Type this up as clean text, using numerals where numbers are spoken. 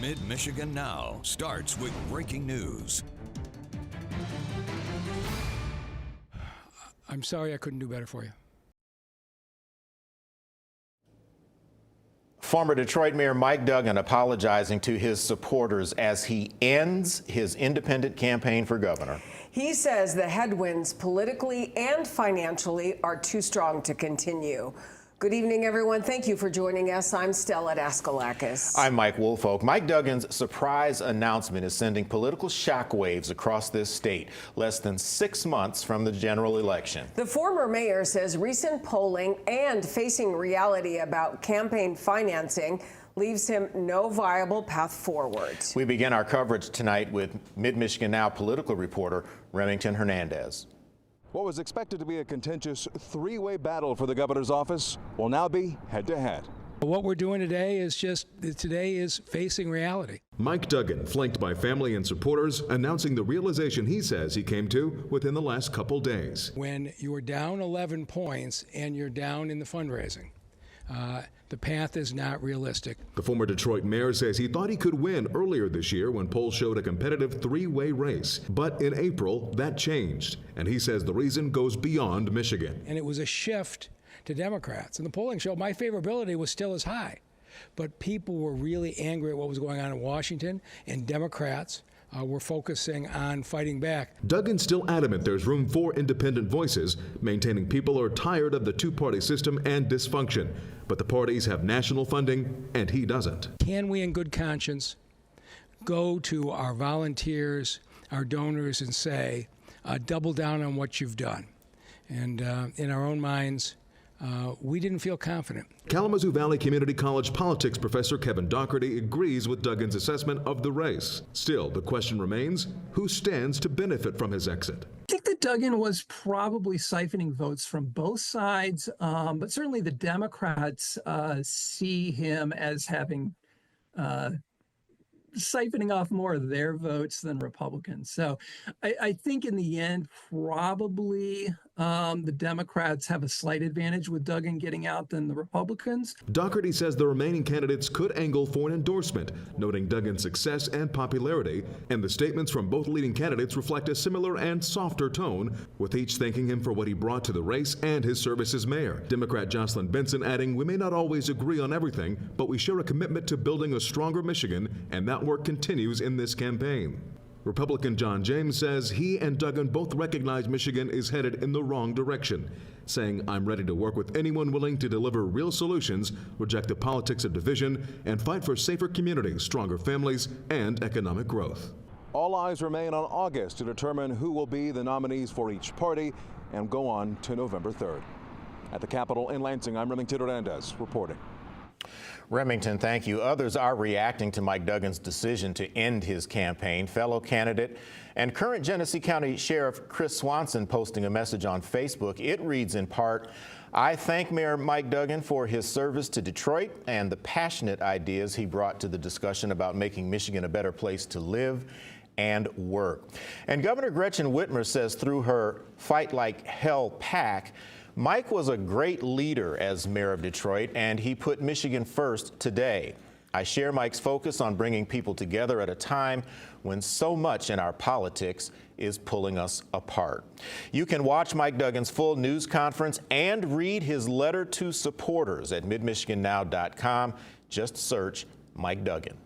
Mid-Michigan Now starts with breaking news. I'm sorry I couldn't do better for you. Former Detroit Mayor Mike Duggan apologizing to his supporters as he ends his independent campaign for governor. He says the headwinds politically and financially are too strong to continue. Good evening, everyone. Thank you for joining us. I'm Stella Daskalakis. I'm Mike Woolfolk. Mike Duggan's surprise announcement is sending political shockwaves across this state, less than 6 months from the general election. The former mayor says recent polling and facing reality about campaign financing leaves him no viable path forward. We begin our coverage tonight with Mid-Michigan Now political reporter Remington Hernandez. What was expected to be a contentious three-way battle for the governor's office will now be head-to-head. What we're doing today is facing reality. Mike Duggan, flanked by family and supporters, announcing the realization he says he came to within the last couple days. When you're down 11 points and you're down in the fundraising, the path is not realistic. The former Detroit mayor says he thought he could win earlier this year when polls showed a competitive three-way race. But in April, that changed. And he says the reason goes beyond Michigan. And it was a shift to Democrats. And the polling showed my favorability was still as high. But people were really angry at what was going on in Washington, and Democrats were focusing on fighting back. Duggan's still adamant there's room for independent voices, maintaining people are tired of the two-party system and dysfunction. But the parties have national funding, and he doesn't. Can we, in good conscience, go to our volunteers, our donors, and say, double down on what you've done? And in our own minds, we didn't feel confident. Kalamazoo Valley Community College politics professor Kevin Doherty agrees with Duggan's assessment of the race. Still, the question remains, who stands to benefit from his exit? I think that Duggan was probably siphoning votes from both sides, but certainly the Democrats see him as having siphoning off more of their votes than Republicans. So I think in the end, probably the Democrats have a slight advantage with Duggan getting out than the Republicans. Doherty says the remaining candidates could angle for an endorsement, noting Duggan's success and popularity, and the statements from both leading candidates reflect a similar and softer tone, with each thanking him for what he brought to the race and his service as mayor. Democrat Jocelyn Benson adding, "We may not always agree on everything, but we share a commitment to building a stronger Michigan, and that work continues in this campaign." Republican John James says he and Duggan both recognize Michigan is headed in the wrong direction, saying, "I'm ready to work with anyone willing to deliver real solutions, reject the politics of division, and fight for safer communities, stronger families, and economic growth." All eyes remain on August to determine who will be the nominees for each party and go on to November 3rd. At the Capitol in Lansing, I'm Remington Hernandez reporting. Remington, thank you. Others are reacting to Mike Duggan's decision to end his campaign. Fellow candidate and current Genesee County Sheriff Chris Swanson posting a message on Facebook. It reads in part, "I thank Mayor Mike Duggan for his service to Detroit and the passionate ideas he brought to the discussion about making Michigan a better place to live and work." And Governor Gretchen Whitmer says through her Fight Like Hell PAC, Mike was a great leader as mayor of Detroit, and he put Michigan first today. I share Mike's focus on bringing people together at a time when so much in our politics is pulling us apart. You can watch Mike Duggan's full news conference and read his letter to supporters at midmichigannow.com. Just search Mike Duggan.